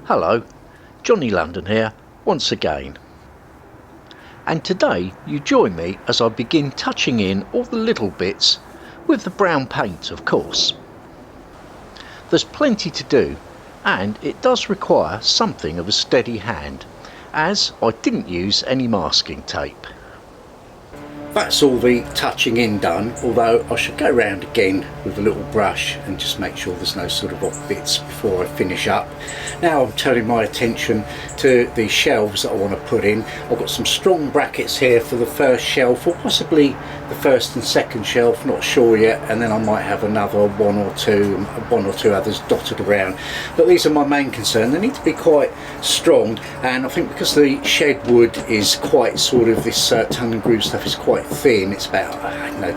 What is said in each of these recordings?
Hello, Johnny London here once again, and today you join me as I begin touching in all the little bits with the brown paint, of course. There's plenty to do, and it does require something of a steady hand, as I didn't use any masking tape. That's all the touching in done, although I should go round again with a little brush and just make sure there's no sort of off bits before I finish up. Now I'm turning my attention to the shelves that I want to put in. I've got some strong brackets here for the first shelf, or possibly the first and second shelf, not sure yet, and then I might have another one or two others dotted around. But these are my main concern. They need to be quite strong, and I think because the shed wood is quite sort of, this tongue and groove stuff is quite thin, it's about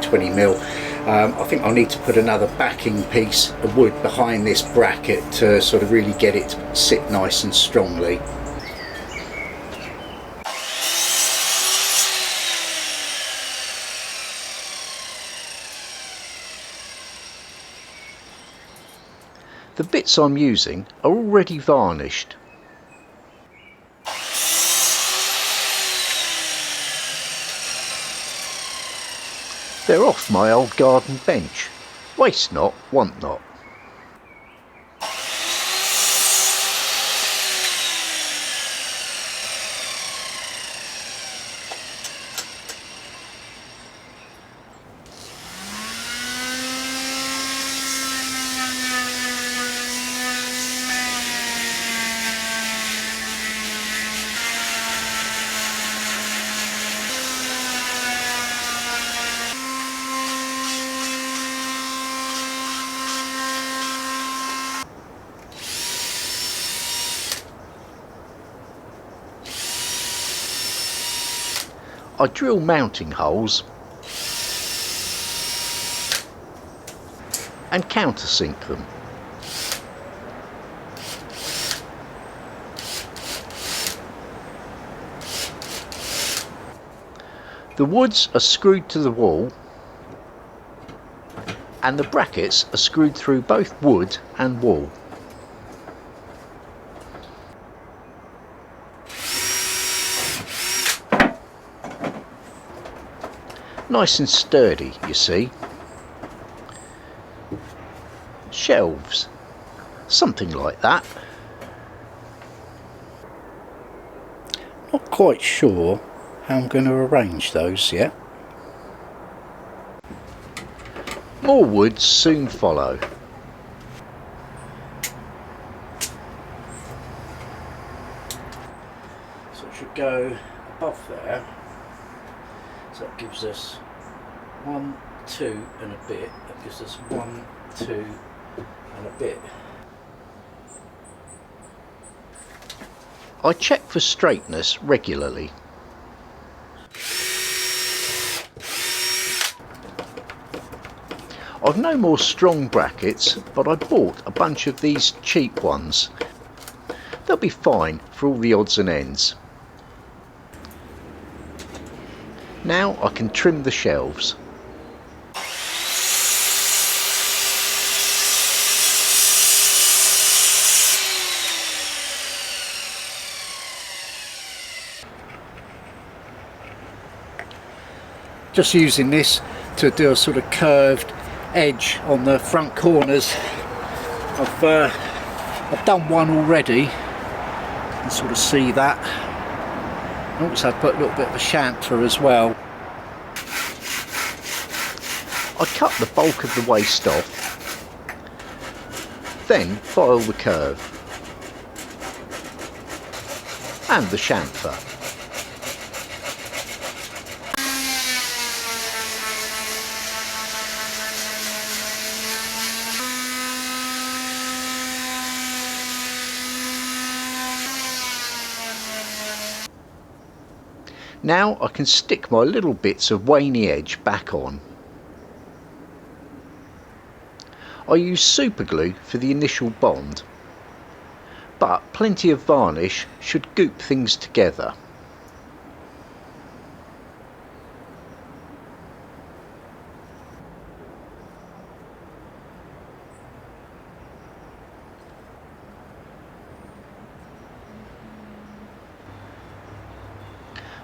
20mm. I think I'll need to put another backing piece of wood behind this bracket to sort of really get it to sit nice and strongly. The bits I'm using are already varnished. They're off my old garden bench. Waste not, want not. I drill mounting holes and countersink them. The woods are screwed to the wall, and the brackets are screwed through both wood and wall. Nice and sturdy, you see. Shelves, something like that. Not quite sure how I'm going to arrange those yet. More woods soon follow. So it should go above there. So that gives us 1, 2 and a bit. That gives us 1, 2 and a bit. I check for straightness regularly. I've no more strong brackets, but I bought a bunch of these cheap ones. They'll be fine for all the odds and ends. Now I can trim the shelves. Just using this to do a sort of curved edge on the front corners. I've done one already. You can sort of see that. I also put a little bit of a chamfer as well. I cut the bulk of the waste off, then file the curve and the chamfer. Now I can stick my little bits of Waney edge back on. I use super glue for the initial bond, but plenty of varnish should goop things together.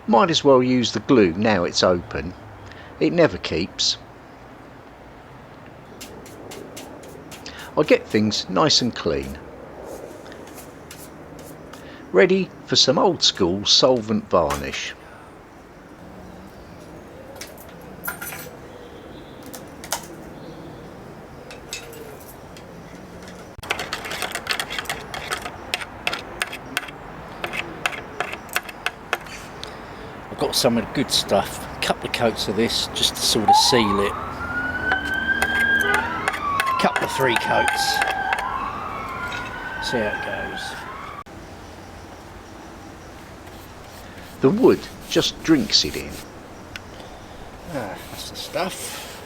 Might as well use the glue now it's open. It never keeps. I get things nice and clean. Ready for some old school solvent varnish. I've got some of the good stuff, a couple of coats of this just to sort of seal it. A couple of 3 coats. See how it goes. The wood just drinks it in. That's the stuff.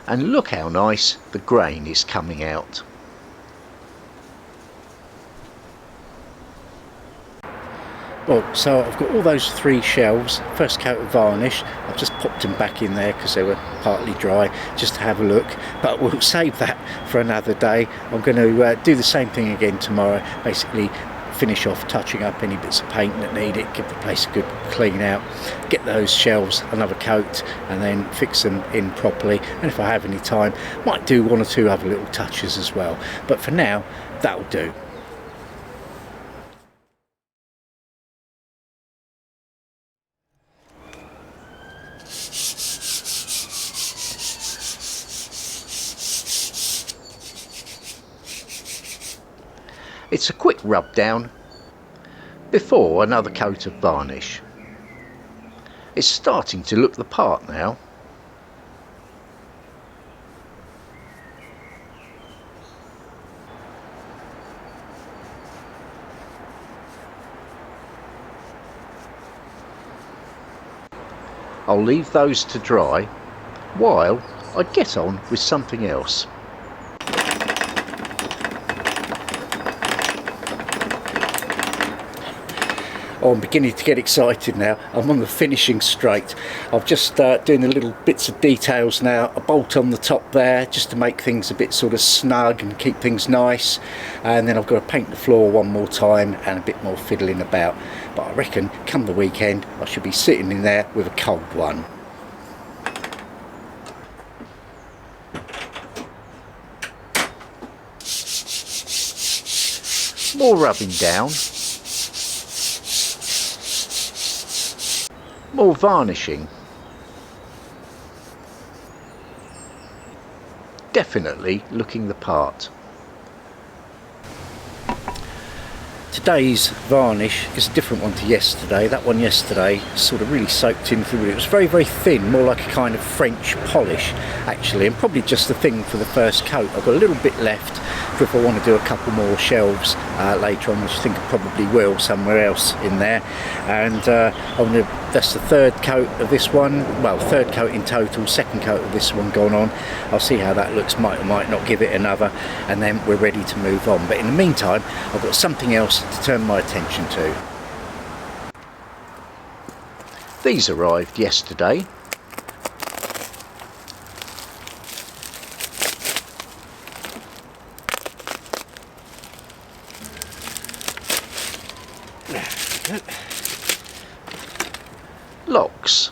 And look how nice the grain is coming out. Well, so I've got all those 3 shelves, first coat of varnish. I've just popped them back in there because they were partly dry, just to have a look, but we'll save that for another day. I'm going to do the same thing again tomorrow, basically finish off touching up any bits of paint that need it, give the place a good clean out, get those shelves another coat and then fix them in properly, and if I have any time might do 1 or 2 other little touches as well, but for now that'll do. It's a quick rub down before another coat of varnish. It's starting to look the part now. I'll leave those to dry while I get on with something else. Oh, I'm beginning to get excited now. I'm on the finishing straight. I've just doing the little bits of details now. A bolt on the top there just to make things a bit sort of snug and keep things nice. And then I've got to paint the floor 1 more time and a bit more fiddling about. But I reckon come the weekend I should be sitting in there with a cold one. More rubbing down. More varnishing. Definitely looking the part. Today's varnish is a different one to yesterday. That one yesterday sort of really soaked in through it. It was very, very thin, more like a kind of French polish actually, and probably just the thing for the first coat. I've got a little bit left for if I want to do a couple more shelves later on, which I think I probably will somewhere else in there. And that's the 3rd coat of this one, well, 3rd coat in total, 2nd coat of this one gone on. I'll see how that looks, might or might not give it another, and then we're ready to move on. But in the meantime I've got something else to turn my attention to. These arrived yesterday. Locks.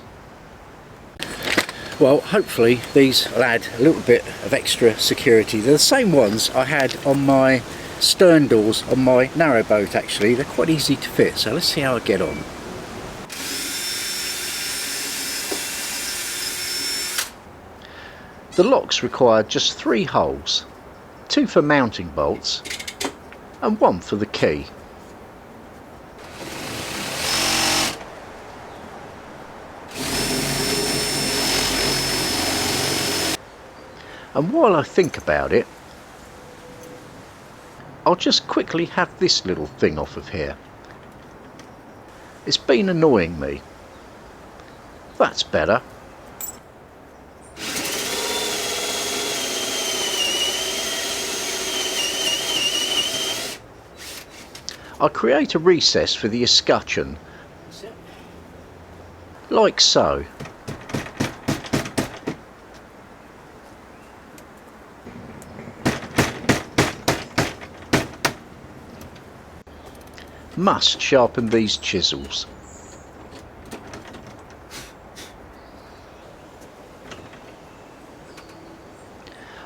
Well, hopefully these will add a little bit of extra security. They're the same ones I had on my stern doors on my narrowboat actually. They're quite easy to fit, so let's see how I get on. The locks require just 3 holes, 2 for mounting bolts and 1 for the key. And while I think about it, I'll just quickly have this little thing off of here. It's been annoying me. That's better. I'll create a recess for the escutcheon, like so. must sharpen these chisels.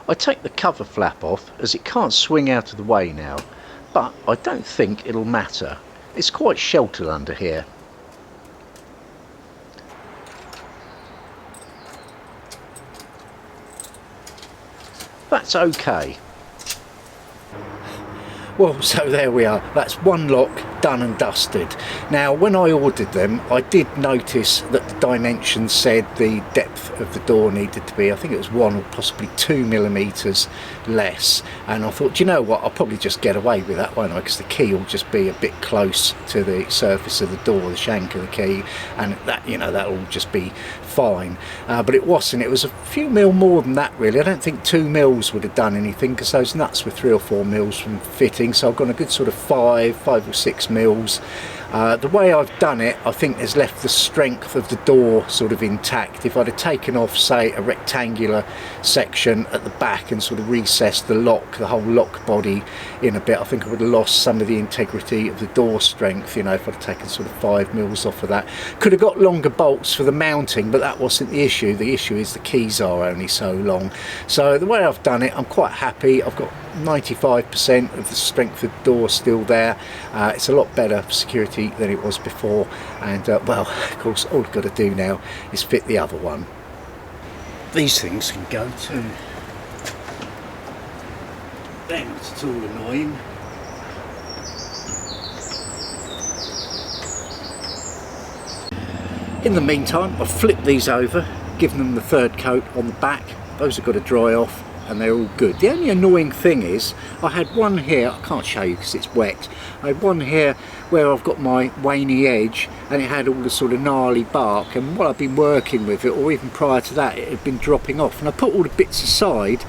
I take the cover flap off as it can't swing out of the way now, but I don't think it'll matter. It's quite sheltered under here. That's okay. Well, so there we are. That's one lock done and dusted. Now, when I ordered them, I did notice that the dimensions said the depth of the door needed to be, I think it was 1 or possibly 2 millimeters less. And I thought, do you know what? I'll probably just get away with that, won't I? Because the key will just be a bit close to the surface of the door, the shank of the key, and that, you know, that'll just be fine. But it wasn't. It was a few mil more than that, really. I don't think 2 mils would have done anything, because those nuts were 3 or 4 mils from fitting. So I've got a good sort of 5 or 6 mils. The way I've done it, I think, has left the strength of the door sort of intact. If I'd have taken off, say, a rectangular section at the back and sort of recessed the lock, the whole lock body in a bit, I think I would have lost some of the integrity of the door strength, you know, if I'd have taken sort of 5 mils off of that. Could have got longer bolts for the mounting, but that wasn't the issue. The issue is the keys are only so long. So the way I've done it, I'm quite happy. I've got 95% of the strength of the door still there. It's a lot better for security than it was before, and well, of course, all I've got to do now is fit the other one. These things can go too. Then it's all annoying. In the meantime, I've flipped these over, given them the third coat on the back. Those have got to dry off, and they're all good. The only annoying thing is, I had one here, I can't show you because it's wet, I had one here where I've got my Waney edge, and it had all the sort of gnarly bark, and while I've been working with it, or even prior to that, it had been dropping off, and I put all the bits aside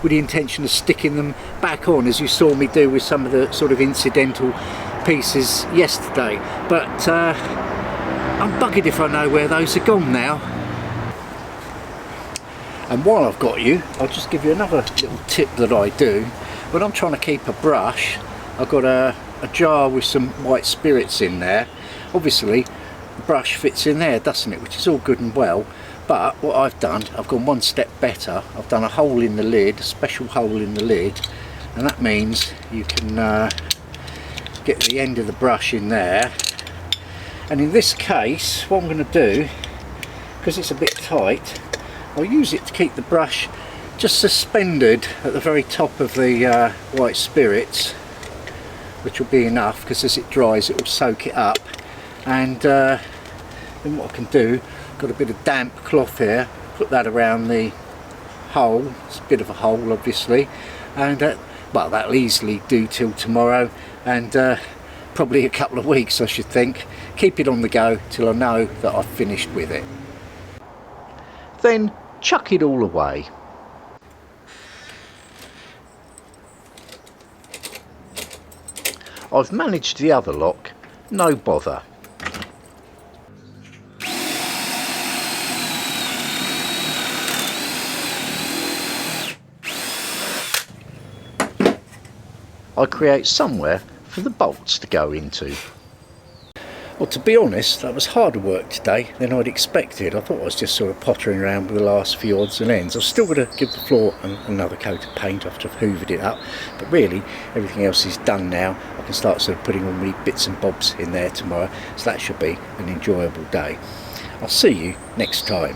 with the intention of sticking them back on, as you saw me do with some of the sort of incidental pieces yesterday. But I'm buggered if I know where those are gone now. And while I've got you, I'll just give you another little tip that I do. When I'm trying to keep a brush, I've got a jar with some white spirits in there. Obviously, the brush fits in there, doesn't it? Which is all good and well. But what I've done, I've gone one step better. I've done a hole in the lid, a special hole in the lid. And that means you can get the end of the brush in there. And in this case, what I'm going to do, because it's a bit tight, I'll use it to keep the brush just suspended at the very top of the white spirits, which will be enough, because as it dries it will soak it up. And then what I can do, got a bit of damp cloth here, put that around the hole. It's a bit of a hole obviously, and well, that'll easily do till tomorrow, and probably a couple of weeks I should think. Keep it on the go till I know that I've finished with it. Then chuck it all away. I've managed the other lock, no bother. I create somewhere for the bolts to go into. Well, to be honest, that was harder work today than I'd expected. I thought I was just sort of pottering around with the last few odds and ends. I've still got to give the floor another coat of paint after I've hoovered it up, but really everything else is done now. I can start sort of putting all my bits and bobs in there tomorrow, so that should be an enjoyable day. I'll see you next time.